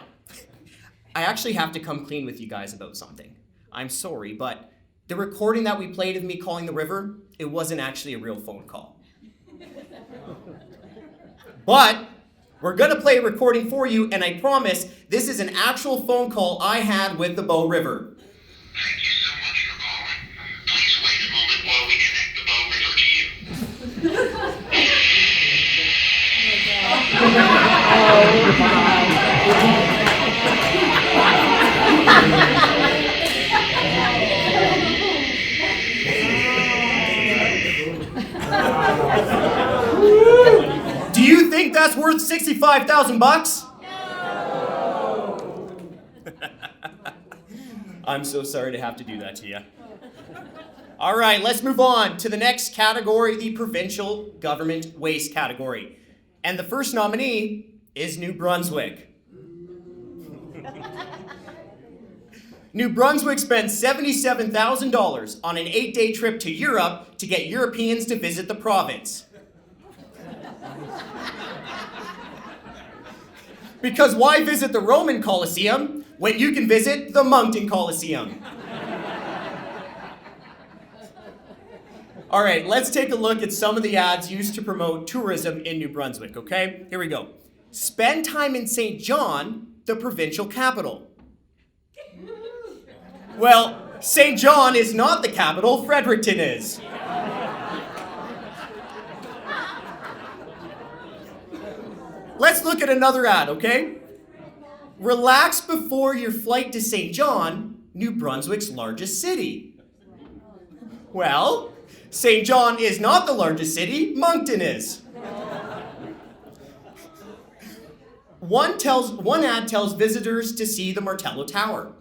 I actually have to come clean with you guys about something. I'm sorry, but the recording that we played of me calling the river, it wasn't actually a real phone call. But we're gonna play a recording for you, and I promise this is an actual phone call I had with the Bow River. Thank you so much for calling. Please wait a moment while we connect the Bow River to you. Do you think that's worth $65,000? No. I'm so sorry to have to do that to you. All right, let's move on to the next category, the provincial government waste category. And the first nominee is New Brunswick. New Brunswick spent $77,000 on an 8-day trip to Europe to get Europeans to visit the province. Because why visit the Roman Colosseum when you can visit the Moncton Colosseum? All right, let's take a look at some of the ads used to promote tourism in New Brunswick, okay? Here we go. Spend time in St. John, the provincial capital. Well, St. John is not the capital, Fredericton is. Let's look at another ad, okay? Relax before your flight to St. John, New Brunswick's largest city. Well, St. John is not the largest city, Moncton is. One ad tells visitors to see the Martello Tower.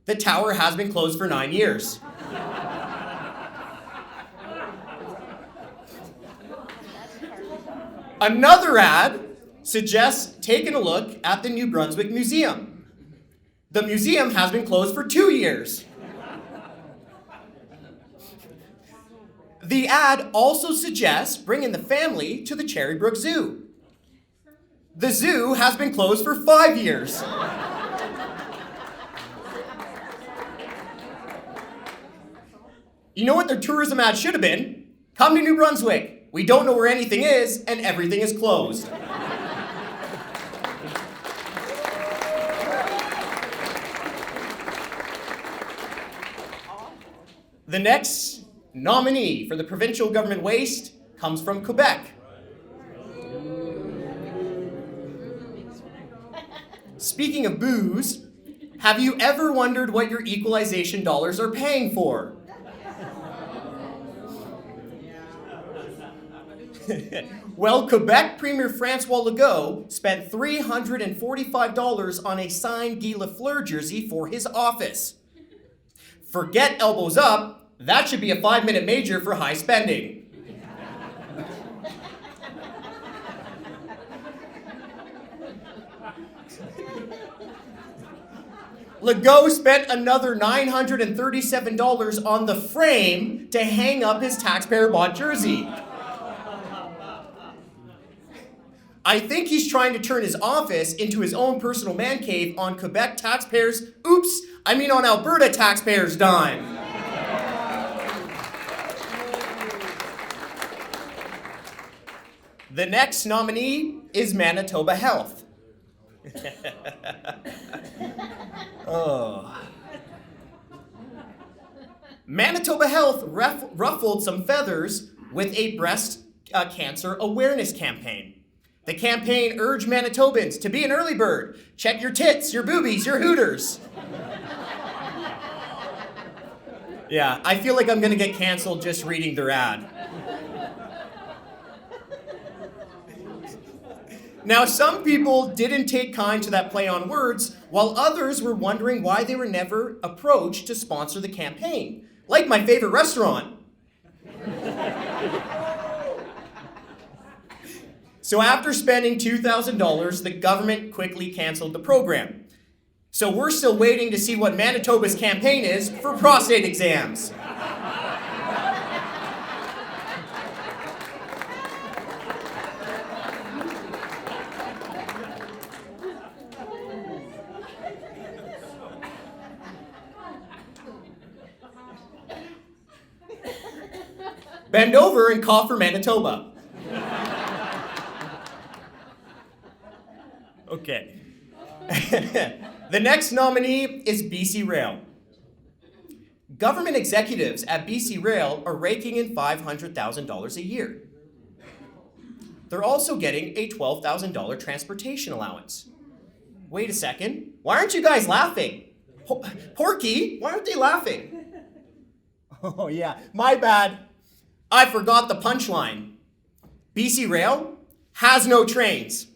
The tower has been closed for 9 years. Another ad suggests taking a look at the New Brunswick Museum. The museum has been closed for 2 years. The ad also suggests bringing the family to the Cherrybrook Zoo. The zoo has been closed for 5 years. You know what their tourism ad should have been? Come to New Brunswick. We don't know where anything is, and everything is closed. The next nominee for the provincial government waste comes from Quebec. Speaking of booze, have you ever wondered what your equalization dollars are paying for? Well, Quebec Premier Francois Legault spent $345 on a signed Guy Lafleur jersey for his office. Forget elbows up, that should be a 5-minute major for high spending. Legault spent another $937 on the frame to hang up his taxpayer-bought jersey. I think he's trying to turn his office into his own personal man cave on Quebec taxpayers' on Alberta taxpayers' dime. The next nominee is Manitoba Health. Oh. Manitoba Health ruffled some feathers with a breast cancer awareness campaign. The campaign urged Manitobans to be an early bird. Check your tits, your boobies, your hooters. Yeah, I feel like I'm gonna get canceled just reading their ad. Now, some people didn't take kind to that play on words, while others were wondering why they were never approached to sponsor the campaign. Like my favorite restaurant. So after spending $2,000, the government quickly canceled the program. So we're still waiting to see what Manitoba's campaign is for prostate exams. Bend over and cough for Manitoba. Okay. The next nominee is BC Rail. Government executives at BC Rail are raking in $500,000 a year. They're also getting a $12,000 transportation allowance. Wait a second. Why aren't you guys laughing? Porky, why aren't they laughing? Oh yeah, my bad. I forgot the punchline. BC Rail has no trains.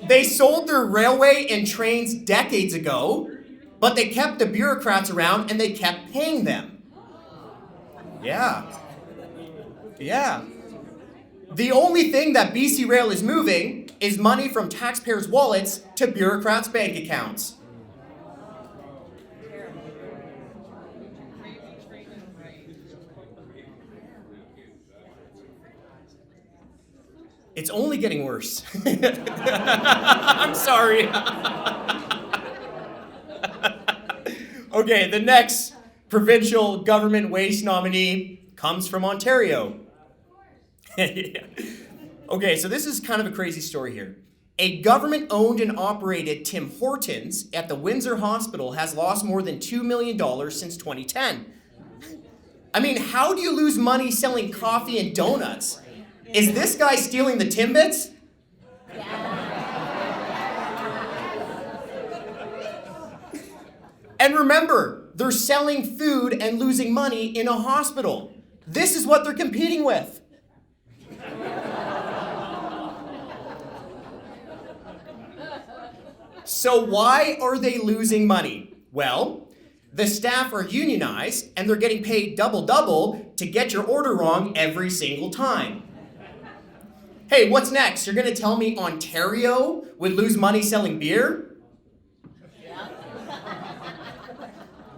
They sold their railway and trains decades ago, but they kept the bureaucrats around and they kept paying them. Yeah. The only thing that BC Rail is moving is money from taxpayers' wallets to bureaucrats' bank accounts. It's only getting worse. I'm sorry. Okay, the next provincial government waste nominee comes from Ontario. Yeah. Okay, so this is kind of a crazy story here. A government-owned and operated Tim Hortons at the Windsor Hospital has lost more than $2 million since 2010. I mean, how do you lose money selling coffee and donuts? Is this guy stealing the Timbits? And remember, they're selling food and losing money in a hospital. This is what they're competing with. So why are they losing money? Well, the staff are unionized and they're getting paid double to get your order wrong every single time. Hey, what's next? You're gonna tell me Ontario would lose money selling beer? Yeah.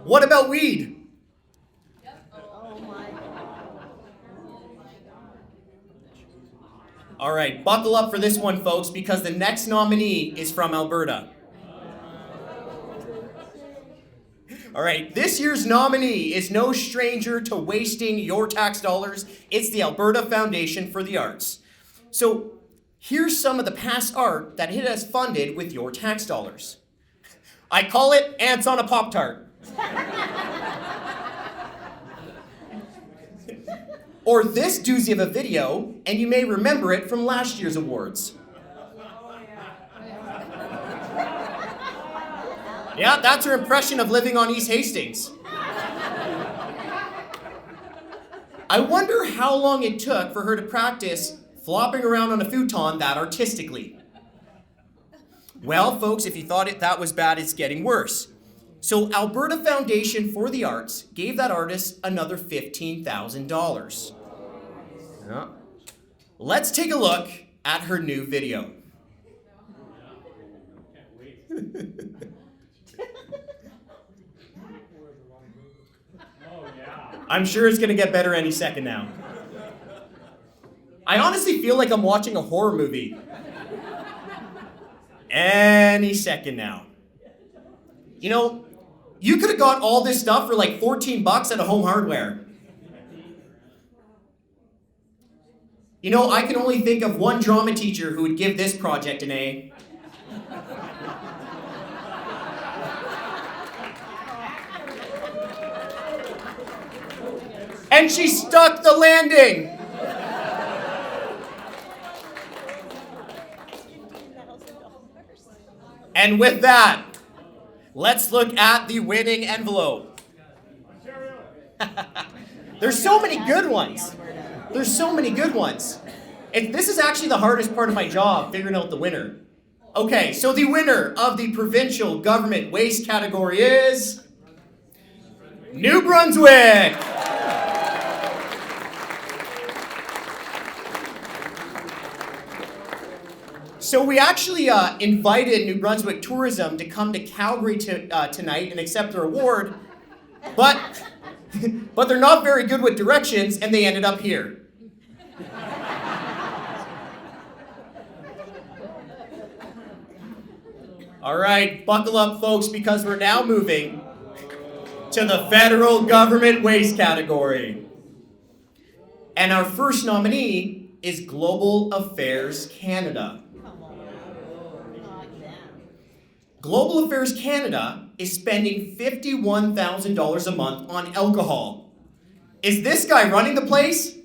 What about weed? All right, buckle up for this one, folks, because the next nominee is from Alberta. All right, this year's nominee is no stranger to wasting your tax dollars. It's the Alberta Foundation for the Arts. So here's some of the past art that it has funded with your tax dollars. I call it Ants on a Pop-Tart. Or this doozy of a video, and you may remember it from last year's awards. Yeah, that's her impression of living on East Hastings. I wonder how long it took for her to practice flopping around on a futon that artistically. Well, folks, if you thought that was bad, it's getting worse. So Alberta Foundation for the Arts gave that artist another $15,000. Yeah. Let's take a look at her new video. I'm sure it's gonna get better any second now. I honestly feel like I'm watching a horror movie. Any second now. You know, you could have got all this stuff for like $14 at a Home Hardware. You know, I can only think of one drama teacher who would give this project an A. And she stuck the landing. And with that, let's look at the winning envelope. There's so many good ones. There's so many good ones. And this is actually the hardest part of my job, figuring out the winner. Okay, so the winner of the provincial government waste category is New Brunswick. So we actually invited New Brunswick Tourism to come to Calgary tonight and accept their award, but they're not very good with directions, and they ended up here. All right, buckle up, folks, because we're now moving to the federal government waste category. And our first nominee is Global Affairs Canada. Global Affairs Canada is spending $51,000 a month on alcohol. Is this guy running the place?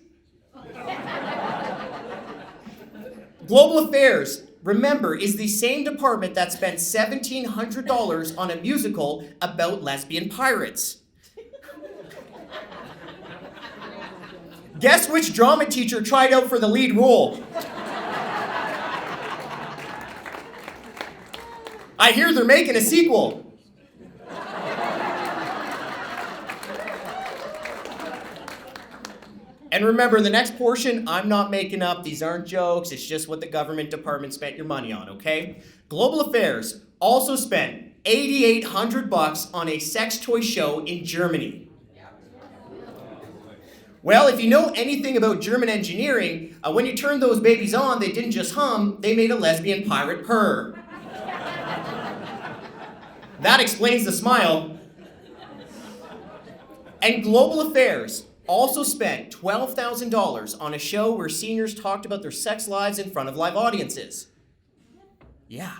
Global Affairs, remember, is the same department that spent $1,700 on a musical about lesbian pirates. Guess which drama teacher tried out for the lead role? I hear they're making a sequel. And And remember, the next portion, I'm not making up. These aren't jokes. It's just what the government department spent your money on, okay? Global Affairs also spent $8,800 on a sex toy show in Germany. Well, if you know anything about German engineering, when you turned those babies on, they didn't just hum, they made a lesbian pirate purr. That explains the smile. And Global Affairs also spent $12,000 on a show where seniors talked about their sex lives in front of live audiences. Yeah.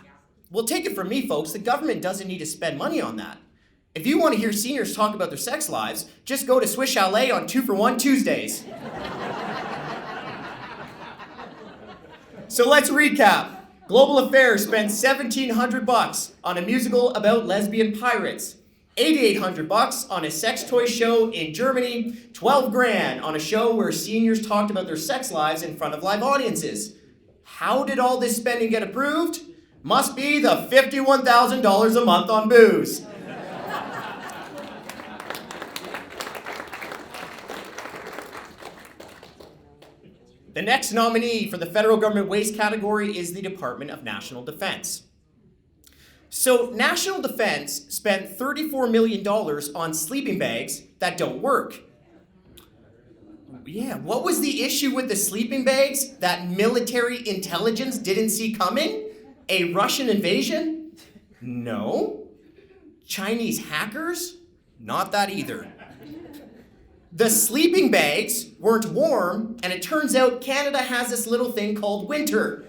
Well, take it from me, folks, the government doesn't need to spend money on that. If you want to hear seniors talk about their sex lives, just go to Swiss Chalet on 2-for-1 Tuesdays. So let's recap. Global Affairs spent $1,700 on a musical about lesbian pirates, $8,800 on a sex toy show in Germany, $12,000 on a show where seniors talked about their sex lives in front of live audiences. How did all this spending get approved? Must be the $51,000 a month on booze. The next nominee for the federal government waste category is the Department of National Defense. So National Defense spent $34 million on sleeping bags that don't work. Yeah, what was the issue with the sleeping bags that military intelligence didn't see coming? A Russian invasion? No. Chinese hackers? Not that either. The sleeping bags weren't warm, and it turns out Canada has this little thing called winter.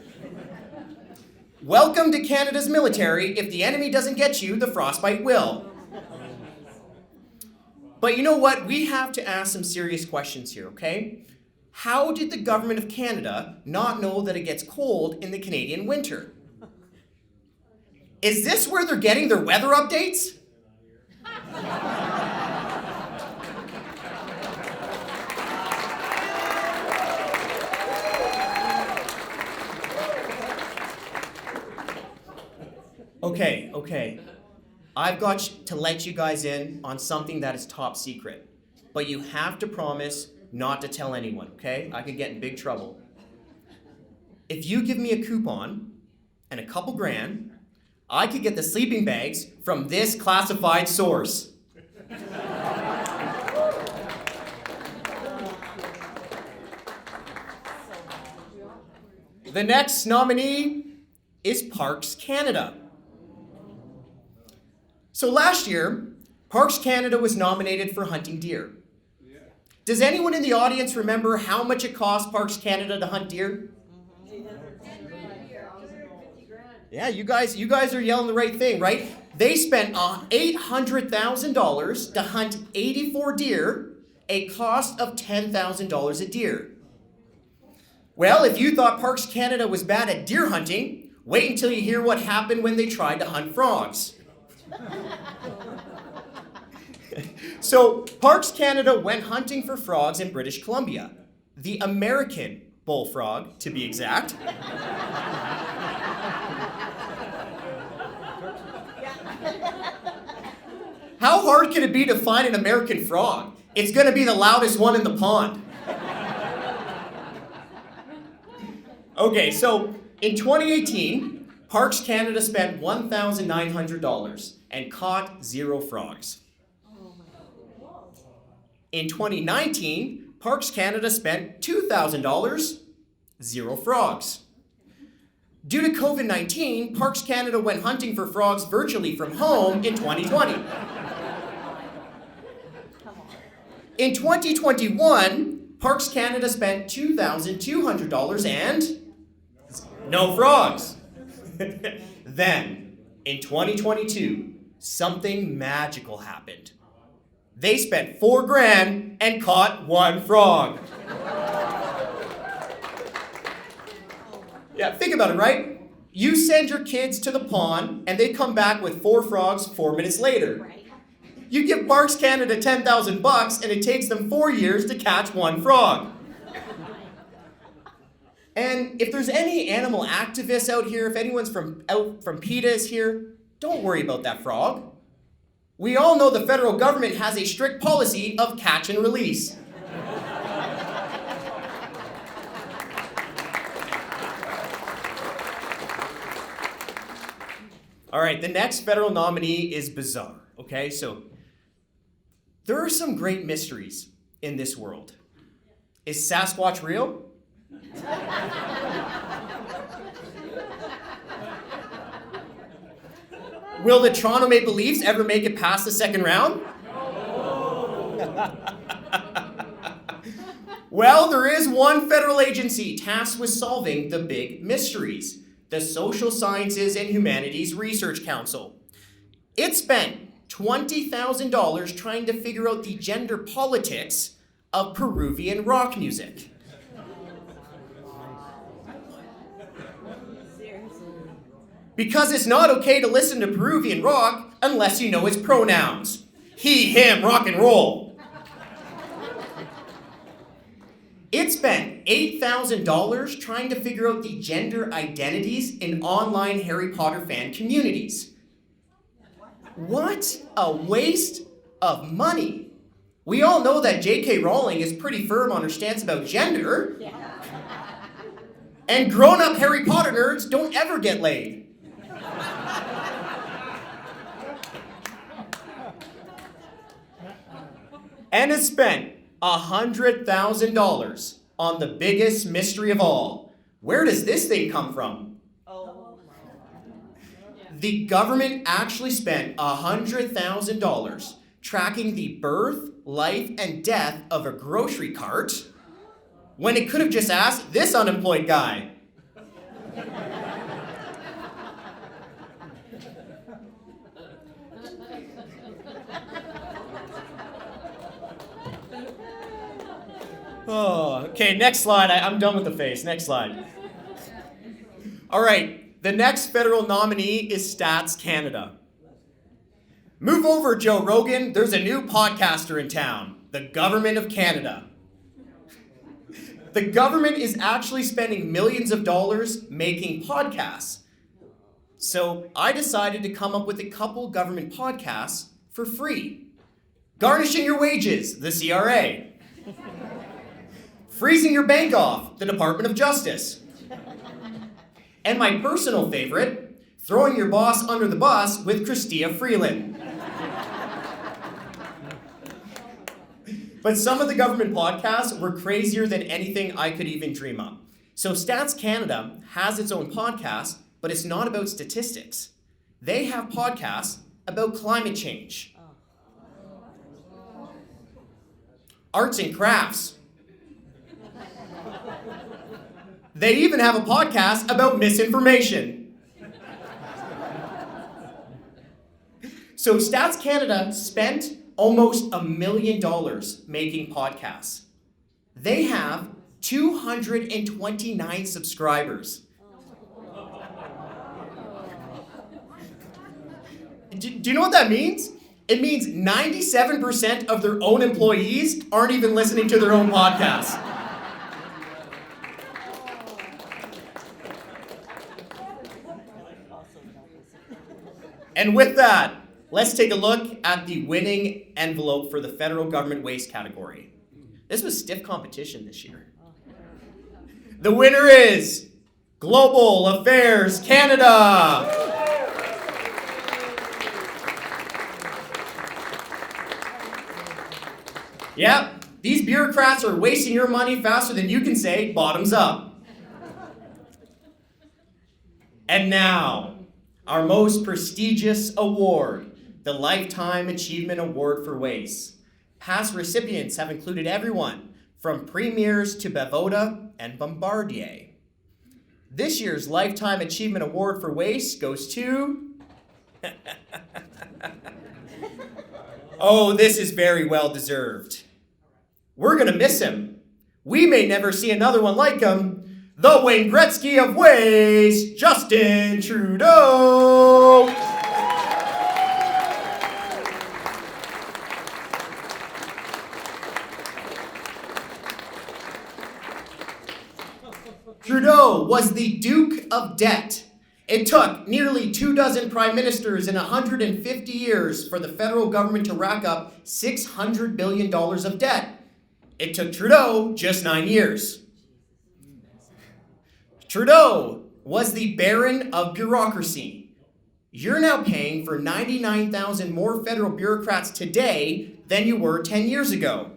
Welcome to Canada's military. If the enemy doesn't get you, the frostbite will. But you know what? We have to ask some serious questions here, okay? How did the government of Canada not know that it gets cold in the Canadian winter? Is this where they're getting their weather updates? Okay. I've got to let you guys in on something that is top secret. But you have to promise not to tell anyone, okay? I could get in big trouble. If you give me a coupon and a couple grand, I could get the sleeping bags from this classified source. The next nominee is Parks Canada. So last year, Parks Canada was nominated for hunting deer. Does anyone in the audience remember how much it cost Parks Canada to hunt deer? Yeah, you guys are yelling the right thing, right? They spent $800,000 to hunt 84 deer, a cost of $10,000 a deer. Well, if you thought Parks Canada was bad at deer hunting, wait until you hear what happened when they tried to hunt frogs. So, Parks Canada went hunting for frogs in British Columbia. The American bullfrog, to be exact. How hard can it be to find an American frog? It's going to be the loudest one in the pond. Okay, so in 2018, Parks Canada spent $1,900 and caught 0 frogs. In 2019, Parks Canada spent $2,000, 0 frogs. Due to COVID-19, Parks Canada went hunting for frogs virtually from home in 2020. In 2021, Parks Canada spent $2,200 and no frogs. Then, in 2022, something magical happened. They spent $4,000 and caught 1 frog. Yeah, think about it, right? You send your kids to the pond and they come back with 4 frogs 4 minutes later. You give Parks Canada $10,000 and it takes them 4 years to catch 1 frog. And if there's any animal activists out here, if anyone's from PETA is here, don't worry about that frog. We all know the federal government has a strict policy of catch and release. All right, the next federal nominee is bizarre, okay? So there are some great mysteries in this world. Is Sasquatch real? Will the Toronto Maple Leafs ever make it past the second round? Well, there is one federal agency tasked with solving the big mysteries, the Social Sciences and Humanities Research Council. It spent $20,000 trying to figure out the gender politics of Peruvian rock music. Because it's not okay to listen to Peruvian rock unless you know its pronouns. He, him, rock and roll. It spent $8,000 trying to figure out the gender identities in online Harry Potter fan communities. What a waste of money. We all know that J.K. Rowling is pretty firm on her stance about gender. And grown-up Harry Potter nerds don't ever get laid. And it spent $100,000 on the biggest mystery of all. Where does this thing come from? The government actually spent $100,000 tracking the birth, life, and death of a grocery cart when it could have just asked this unemployed guy. Oh, okay, next slide. I'm done with the face. Next slide. All right, the next federal nominee is Stats Canada. Move over, Joe Rogan. There's a new podcaster in town, the Government of Canada. The government is actually spending millions of dollars making podcasts. So I decided to come up with a couple government podcasts for free. Garnishing your wages, the CRA. Freezing your bank off, the Department of Justice. And my personal favorite, throwing your boss under the bus with Chrystia Freeland. But some of the government podcasts were crazier than anything I could even dream up. So Stats Canada has its own podcast, but it's not about statistics. They have podcasts about climate change, arts and crafts. They even have a podcast about misinformation. So Stats Canada spent almost $1 million making podcasts. They have 229 subscribers. Do you know what that means? It means 97% of their own employees aren't even listening to their own podcast. And with that, let's take a look at the winning envelope for the federal government waste category. This was stiff competition this year. The winner is Global Affairs Canada. Yep, these bureaucrats are wasting your money faster than you can say bottoms up. And now, our most prestigious award, the Lifetime Achievement Award for Waste. Past recipients have included everyone from premiers to Bavoda and Bombardier. This year's Lifetime Achievement Award for Waste goes to... Oh, this is very well deserved. We're gonna miss him. We may never see another one like him. The Wayne Gretzky of Waste, Justin Trudeau. Trudeau was the Duke of Debt. It took nearly 24 prime ministers in 150 years for the federal government to rack up $600 billion of debt. It took Trudeau just 9 years. Trudeau was the Baron of Bureaucracy. You're now paying for 99,000 more federal bureaucrats today than you were 10 years ago.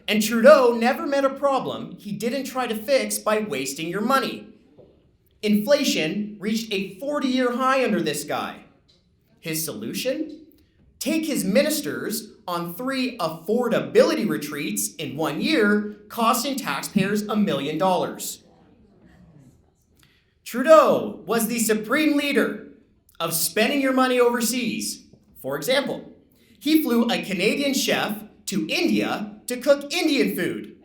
And Trudeau never met a problem he didn't try to fix by wasting your money. Inflation reached a 40-year high under this guy. His solution? Take his ministers on 3 affordability retreats in 1 year, costing taxpayers $1 million. Trudeau was the supreme leader of spending your money overseas. For example, he flew a Canadian chef to India to cook Indian food.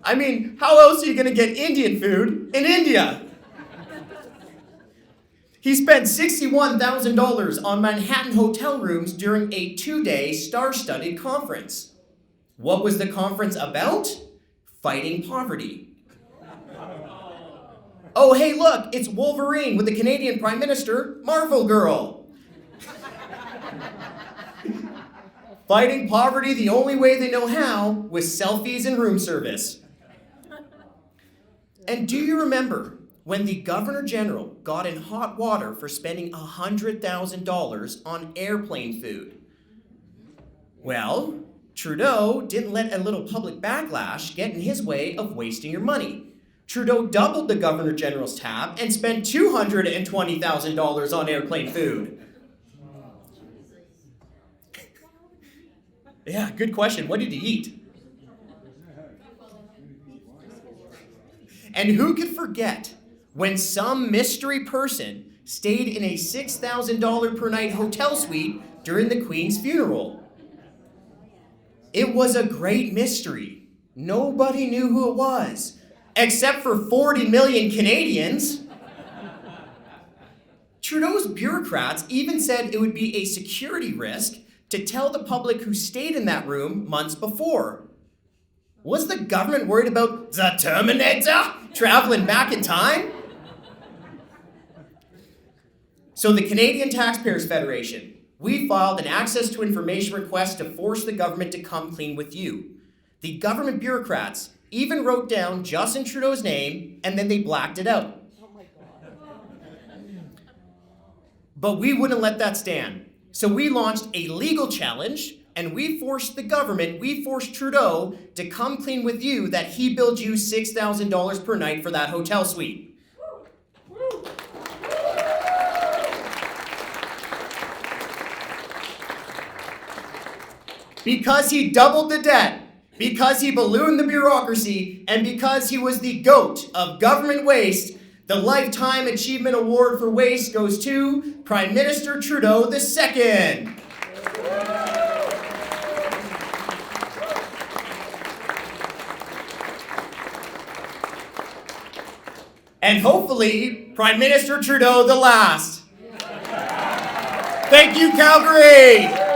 I mean, how else are you going to get Indian food in India? He spent $61,000 on Manhattan hotel rooms during a 2-day star-studded conference. What was the conference about? Fighting poverty. Oh, hey, look, it's Wolverine with the Canadian Prime Minister, Marvel Girl. Fighting poverty the only way they know how, with selfies and room service. And do you remember when the Governor General got in hot water for spending $100,000 on airplane food? Well, Trudeau didn't let a little public backlash get in his way of wasting your money. Trudeau doubled the Governor General's tab and spent $220,000 on airplane food. Yeah, good question. What did he eat? And who could forget when some mystery person stayed in a $6,000 per night hotel suite during the Queen's funeral? It was a great mystery. Nobody knew who it was, except for 40 million Canadians. Trudeau's bureaucrats even said it would be a security risk to tell the public who stayed in that room months before. Was the government worried about the Terminator traveling back in time? So the Canadian Taxpayers Federation, we filed an access to information request to force the government to come clean with you. The government bureaucrats even wrote down Justin Trudeau's name and then they blacked it out. But we wouldn't let that stand. So we launched a legal challenge and we forced the government, we forced Trudeau to come clean with you that he billed you $6,000 per night for that hotel suite. Because he doubled the debt, because he ballooned the bureaucracy, and because he was the GOAT of government waste, the Lifetime Achievement Award for Waste goes to Prime Minister Trudeau II. And hopefully, Prime Minister Trudeau the last. Thank you, Calgary!